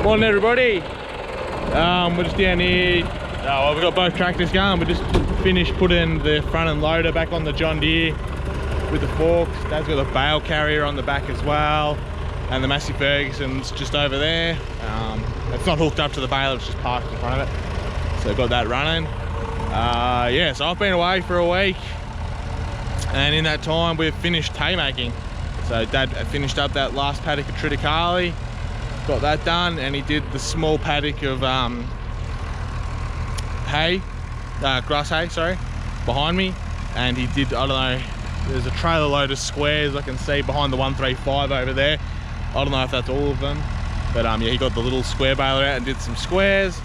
Morning everybody. We're just down here. Well, we've got both tractors going. We just finished putting the front end loader back on the John Deere with the forks. Dad's got a bale carrier on the back as well, and the Massey Ferguson's just over there. It's not hooked up to the bale, it's just parked in front of it. So I've got that running. Yeah, so I've been away for a week, and in that time we've finished hay making. So Dad finished up that last paddock of Triticale, got that done, and he did the small paddock of hay, grass hay, sorry, behind me. And he did, I don't know, there's a trailer load of squares I can see behind the 135 over there. I don't know if that's all of them, but yeah, he got the little square baler out and did some squares.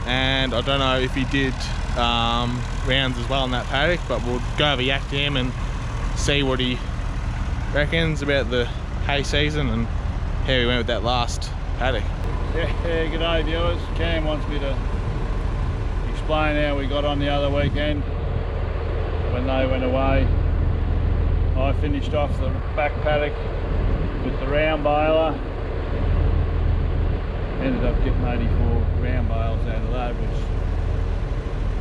And I don't know if he did rounds as well in that paddock, but we'll go over yak to him and see what he reckons about the hay season and how he went with that last paddock. Yeah, good day viewers. Cam wants me to explain how we got on the other weekend when they went away. I finished off the back paddock with the round baler. Ended up getting 84 round bales out of that, which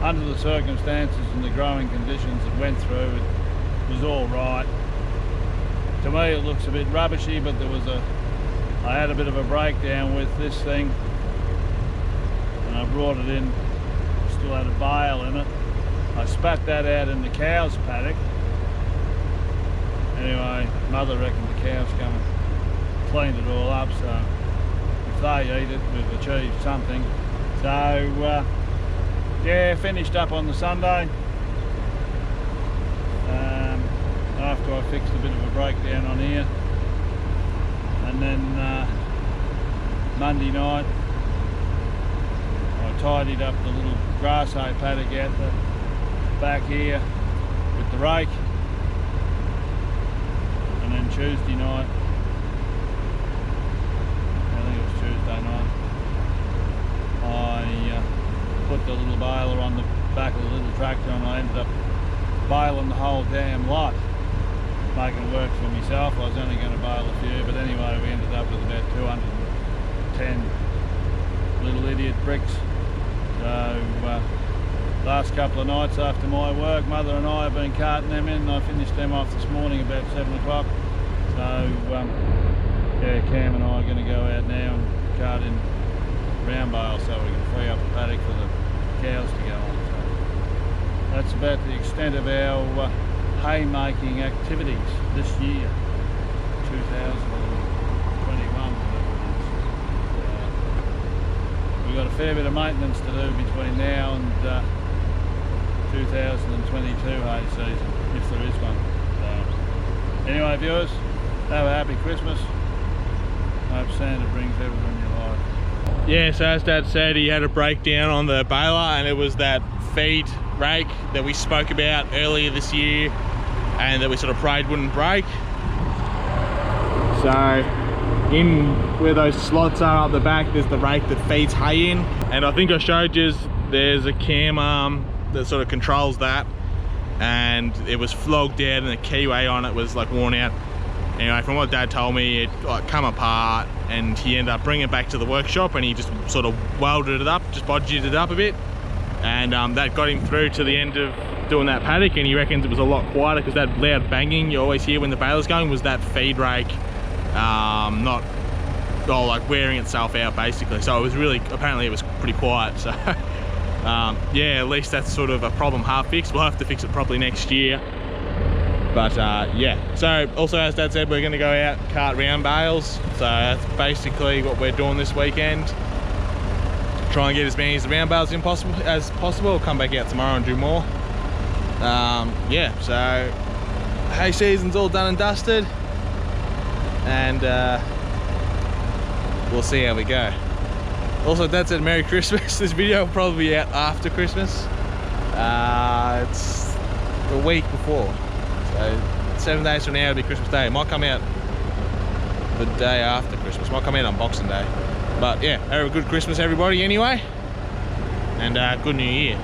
under the circumstances and the growing conditions it went through, it was all right. To me it looks a bit rubbishy, but I had a bit of a breakdown with this thing and I brought it in, still had a bale in it. I spat that out in the cow's paddock. Anyway, Mother reckoned the cows come and cleaned it all up, so if they eat it, we've achieved something. So yeah, finished up on the Sunday. After I fixed a bit of a breakdown on here, and then Monday night I tidied up the little grass hay paddock out the back here with the rake, and then Tuesday night, I think it was Tuesday night, I put the little baler on the back of the little tractor and I ended up baling the whole damn lot, making work for myself. I was only going to bale a few, but anyway, we ended up with about 210 little idiot bricks. So last couple of nights after my work, Mother and I have been carting them in. I finished them off this morning about 7 o'clock. So yeah, Cam and I are going to go out now and cart in round bales so we can free up a paddock for the cows to go on. So that's about the extent of our haymaking activities this year, 2021. We've got a fair bit of maintenance to do between now and 2022 hay season, if there is one. So anyway viewers, have a happy Christmas. I hope Santa brings everything you like. Yeah, so as Dad said, he had a breakdown on the baler, and it was that feed rake that we spoke about earlier this year and that we sort of prayed wouldn't break. So in where those slots are up the back, there's the rake that feeds hay in, and I think I showed you there's a cam arm that sort of controls that, and it was flogged out and the keyway on it was like worn out. Anyway, from what Dad told me, it like come apart, and he ended up bringing it back to the workshop and he just sort of welded it up, just bodged it up a bit, and that got him through to the end of doing that paddock. And he reckons it was a lot quieter because that loud banging you always hear when the baler's going was that feed rake not like wearing itself out basically. So it was really, apparently it was pretty quiet. So yeah, at least that's sort of a problem half fixed. We'll have to fix it properly next year. But yeah, so also as Dad said, we're going to go out and cart round bales. So that's basically what we're doing this weekend. Try and get as many as the round bales in as possible. We'll come back out tomorrow and do more. Yeah, so hay season's all done and dusted, and we'll see how we go. Also, Dad said Merry Christmas. This video will probably be out after Christmas. It's the week before, so 7 days from now it'll be Christmas Day. It might come out the day after Christmas. It might come out on Boxing Day. But yeah, have a good Christmas everybody anyway, and good New Year.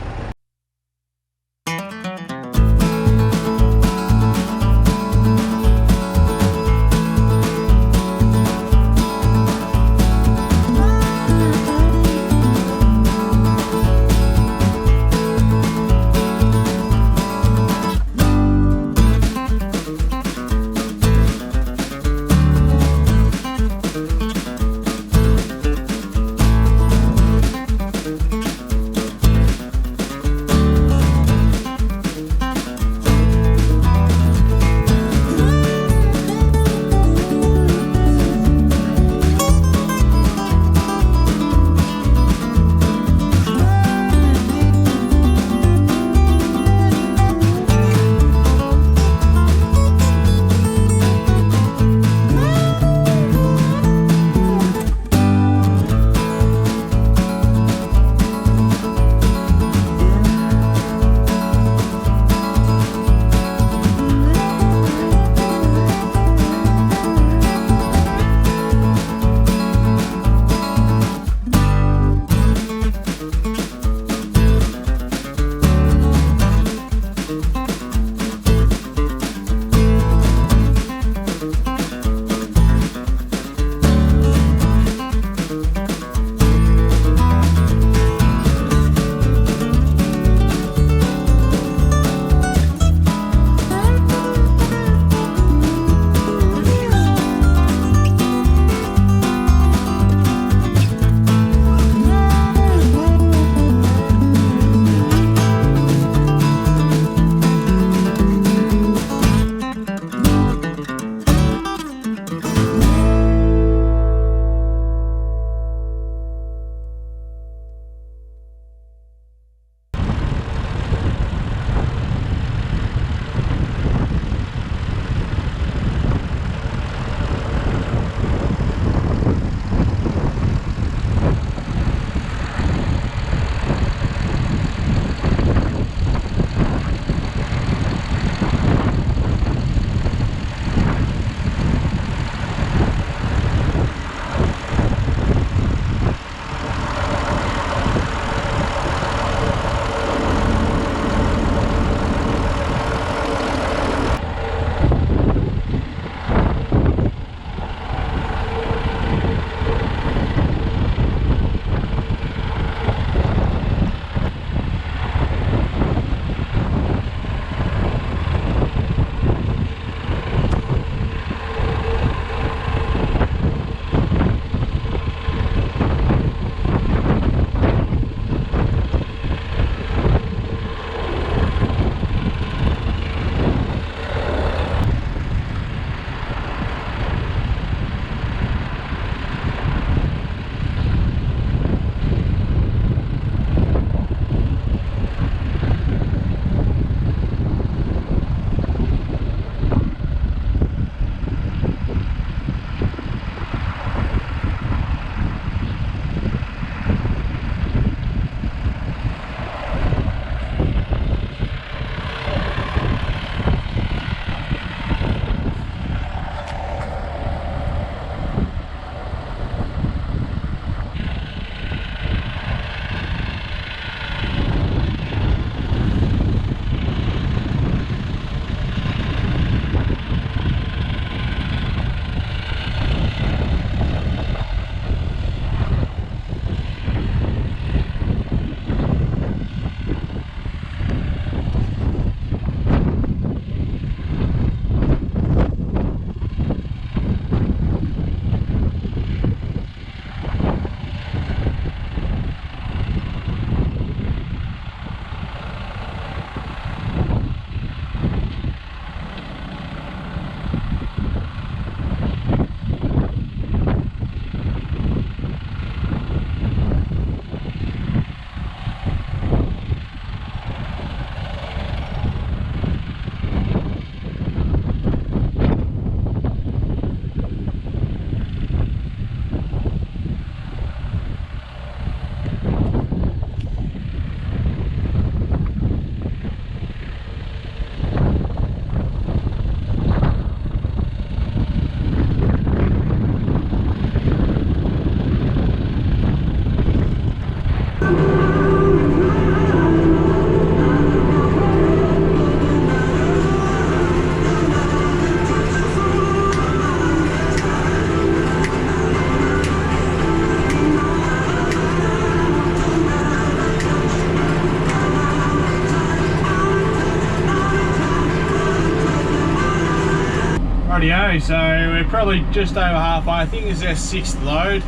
Alrighty, so we're probably just over halfway. I think this is our 6th load,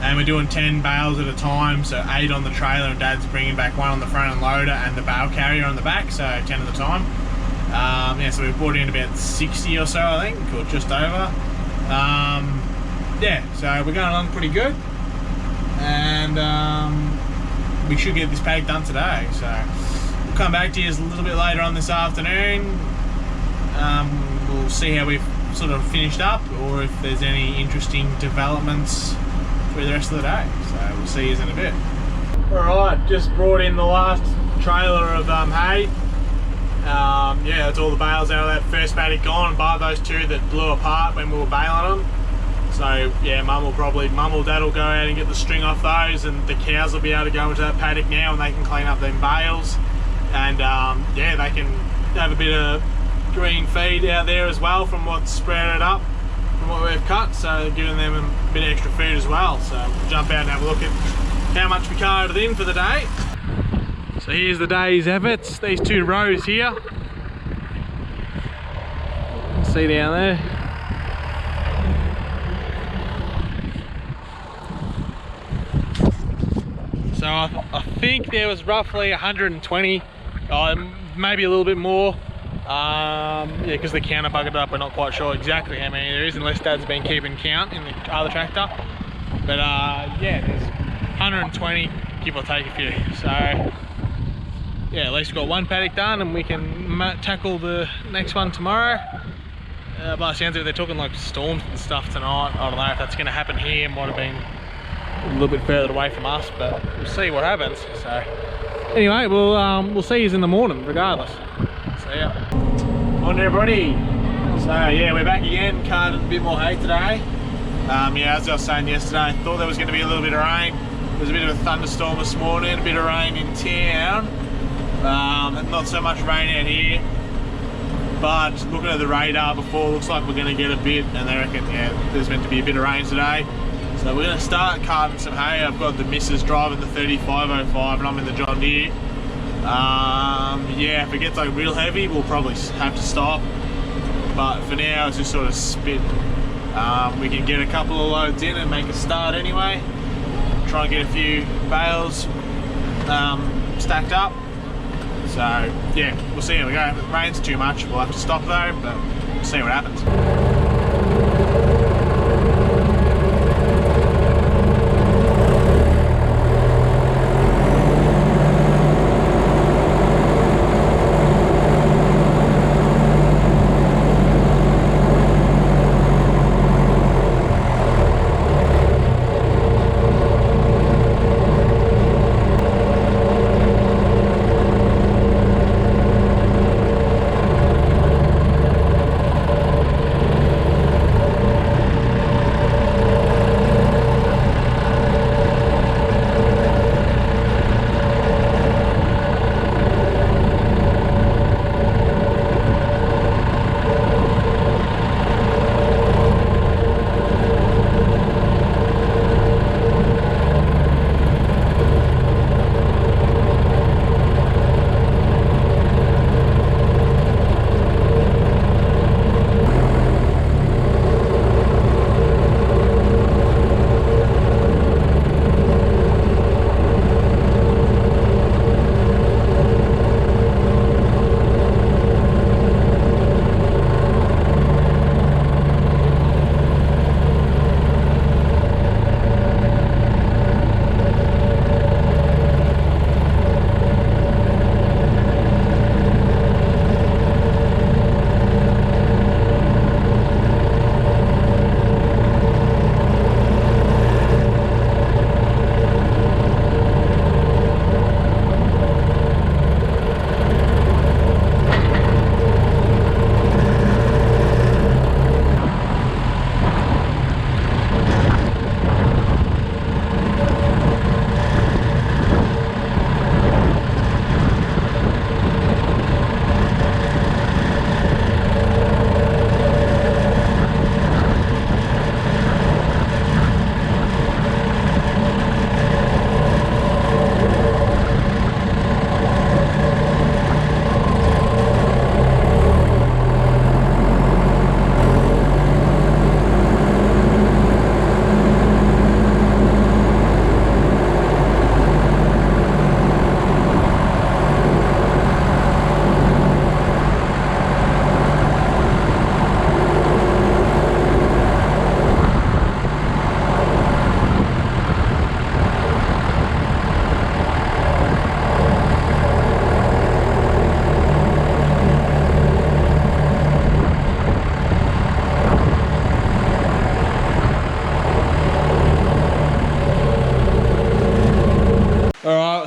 and we're doing 10 bales at a time, so 8 on the trailer, and Dad's bringing back 1 on the front end loader and the bale carrier on the back, so 10 at a time. Yeah, so we've brought in about 60 or so, I think, or just over. Yeah, so we're going along pretty good, and we should get this paddock done today. So we'll come back to you a little bit later on this afternoon. We'll see how we've sort of finished up, or if there's any interesting developments through the rest of the day. So we'll see you in a bit. Alright, just brought in the last trailer of hay. Yeah, that's all the bales out of that first paddock gone, bar those 2 that blew apart when we were baling them. So yeah, Mum or Dad will go out and get the string off those, and the cows will be able to go into that paddock now and they can clean up them bales. And yeah, they can have a bit of green feed out there as well from what's sprouted up from what we've cut, so giving them a bit of extra food as well. So we'll jump out and have a look at how much we carted in for the day. So here's the day's efforts, these 2 rows here. See down there. So I think there was roughly 120, maybe a little bit more. Yeah, because the counter buggered up, we're not quite sure exactly how many there is, unless Dad's been keeping count in the other tractor. But yeah, there's 120, give or take a few. So yeah, at least we've got 1 paddock done, and we can tackle the next one tomorrow. By the sounds of it, they're talking like storms and stuff tonight. I don't know if that's going to happen here. It might have been a little bit further away from us, but we'll see what happens. So anyway, we'll see you in the morning regardless. See ya. Morning everybody. So yeah, we're back again, carted a bit more hay today. Yeah, as I was saying yesterday, I thought there was going to be a little bit of rain. There was a bit of a thunderstorm this morning, a bit of rain in town. Not so much rain out here, but looking at the radar before, looks like we're going to get a bit, and they reckon, yeah, there's meant to be a bit of rain today. So we're going to start carting some hay. I've got the missus driving the 3505 and I'm in the John Deere. Yeah, if it gets like real heavy, we'll probably have to stop, but for now it's just sort of spit. We can get a couple of loads in and make a start anyway. Try and get a few bales stacked up. So yeah, we'll see how we go. If it rains too much, we'll have to stop though, but we'll see what happens.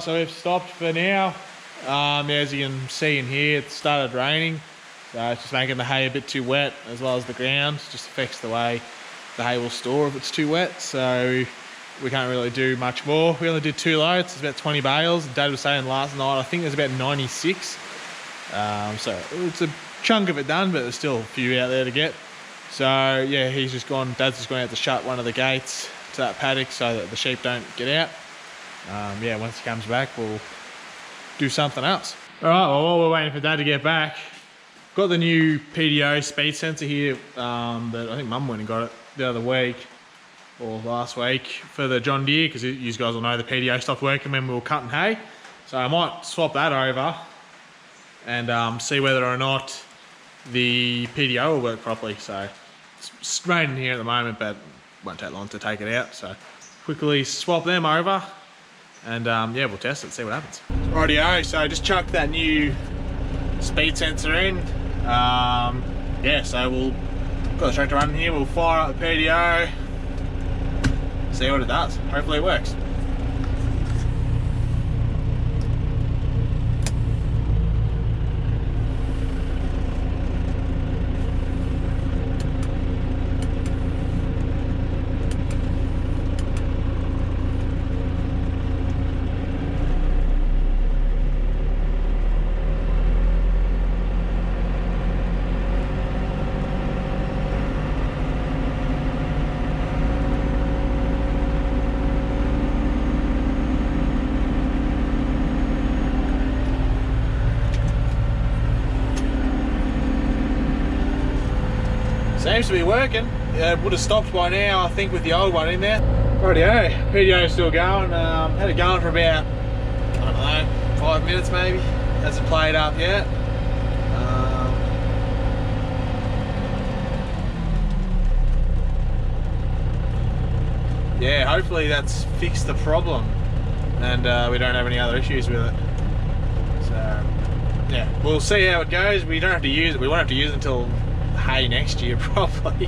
so we've stopped for now. As you can see in here, it started raining. So it's just making the hay a bit too wet, as well as the ground. It just affects the way the hay will store if it's too wet. So we can't really do much more. We only did 2 loads, it's about 20 bales. Dad was saying last night, I think there's about 96. So it's a chunk of it done, but there's still a few out there to get. So yeah, Dad's just gone out to shut one of the gates to that paddock so that the sheep don't get out. Yeah, once he comes back, we'll do something else. All right, well, while we're waiting for Dad to get back, got the new PDO speed sensor here that I think Mum went and got it the other week, or last week, for the John Deere, because you guys will know the PDO stopped working when we were cutting hay. So I might swap that over and see whether or not the PDO will work properly. So it's raining here at the moment, but it won't take long to take it out. So quickly swap them over and yeah, we'll test it, see what happens. Rightio, so I just chucked that new speed sensor in. Yeah, so we'll got the tractor running here, we'll fire up the PDO, see what it does. Hopefully it works. Seems to be working. It would have stopped by now, I think, with the old one in there. Rightio, PDO's still going. Had it going for about, I don't know, 5 minutes maybe. Hasn't played up yet. Yeah, hopefully that's fixed the problem and we don't have any other issues with it. So yeah, we'll see how it goes. We don't have to use it. We won't have to use it until hay next year probably.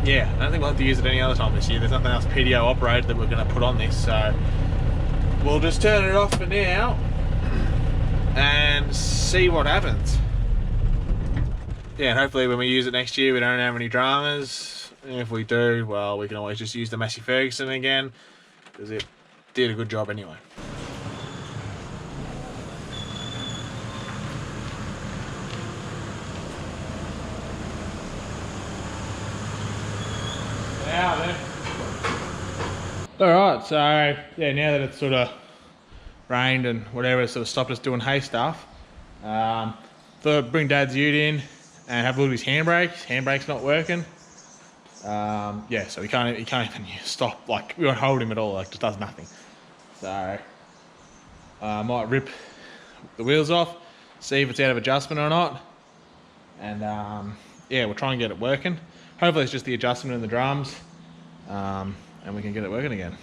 Yeah, I don't think we'll have to use it any other time this year. There's nothing else PDO operated that we're going to put on this, so we'll just turn it off for now and see what happens. Yeah, and hopefully when we use it next year we don't have any dramas. And if we do, well, we can always just use the Massey Ferguson again, because it did a good job anyway. Alright, so yeah, now that it's sort of rained and whatever, it's sort of stopped us doing hay stuff, thought I'd bring Dad's ute in and have a look at his handbrake. His handbrake's not working. Yeah, so he can't even stop, like, we won't hold him at all, like, just does nothing. So I might rip the wheels off, see if it's out of adjustment or not, and yeah, we'll try and get it working. Hopefully it's just the adjustment in the drums, and we can get it working again.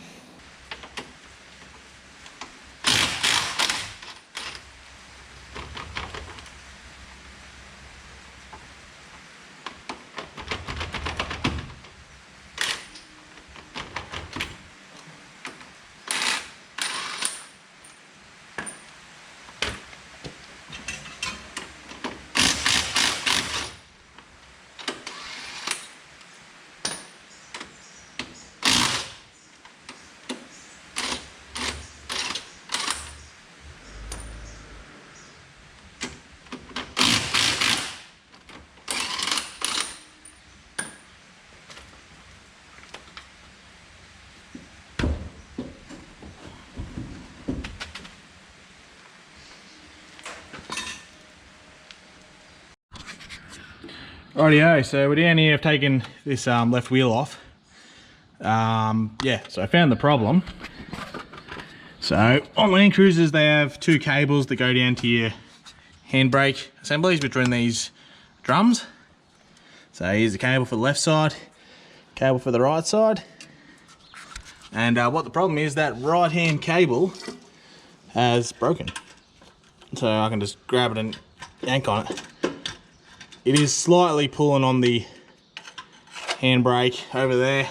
Rightio, so we're down here, I've taken this left wheel off. Yeah, so I found the problem. So on Landcruisers they have 2 cables that go down to your handbrake assemblies between these drums. So here's the cable for the left side, cable for the right side. And what the problem is, that right hand cable has broken. So I can just grab it and yank on it. It is slightly pulling on the handbrake over there.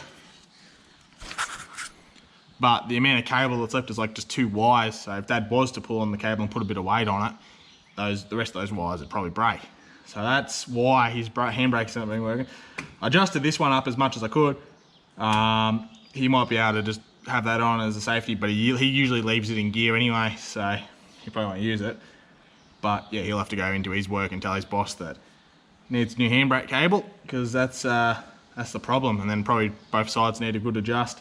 but the amount of cable that's left is like just 2 wires. So if Dad was to pull on the cable and put a bit of weight on it, the rest of those wires would probably break. So that's why his handbrake's not been working. I adjusted this one up as much as I could. He might be able to just have that on as a safety, but he usually leaves it in gear anyway, so he probably won't use it. But yeah, he'll have to go into his work and tell his boss that needs new handbrake cable, because that's the problem. And then probably both sides need a good adjust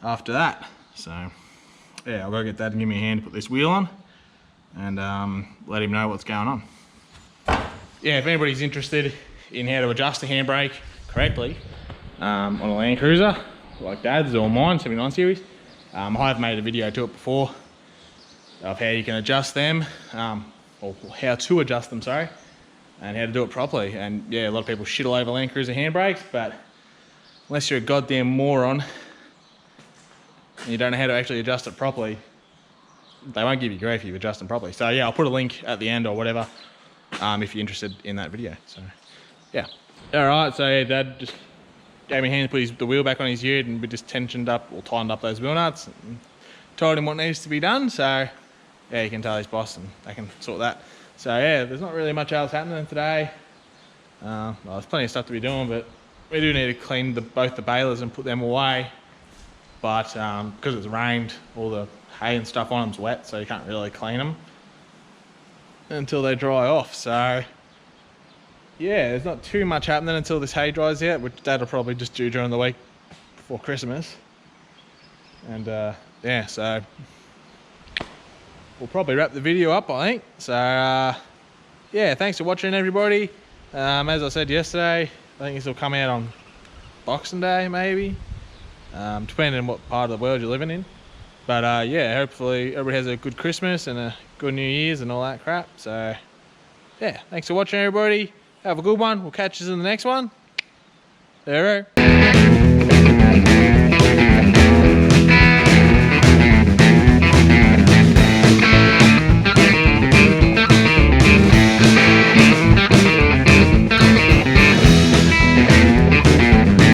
after that. So yeah, I'll go get Dad and give me a hand to put this wheel on and let him know what's going on. Yeah, if anybody's interested in how to adjust a handbrake correctly on a Land Cruiser, like Dad's or mine, 79 Series, I've made a video to it before of how you can adjust them, or how to adjust them, sorry, and how to do it properly. And yeah, a lot of people shit all over Land Cruiser handbrakes, but unless you're a goddamn moron and you don't know how to actually adjust it properly, they won't give you grief if you adjust them properly. So yeah, I'll put a link at the end or whatever, if you're interested in that video. So yeah. Alright, so yeah, Dad just gave me a hand to put the wheel back on his ute, and we just tensioned up or tightened up those wheel nuts and told him what needs to be done. So yeah, you can tell his boss and they can sort that. So yeah, there's not really much else happening today. Well, there's plenty of stuff to be doing, but we do need to clean both the balers and put them away. But because it's rained, all the hay and stuff on them's wet, so you can't really clean them until they dry off. So yeah, there's not too much happening until this hay dries out, which Dad will probably just do during the week before Christmas. And yeah, so we'll probably wrap the video up, I think. So yeah, thanks for watching, everybody. As I said yesterday, I think this will come out on Boxing Day, maybe, depending on what part of the world you're living in. But yeah, hopefully everybody has a good Christmas and a good New Year's and all that crap. So yeah, thanks for watching, everybody. Have a good one. We'll catch you in the next one. There we go.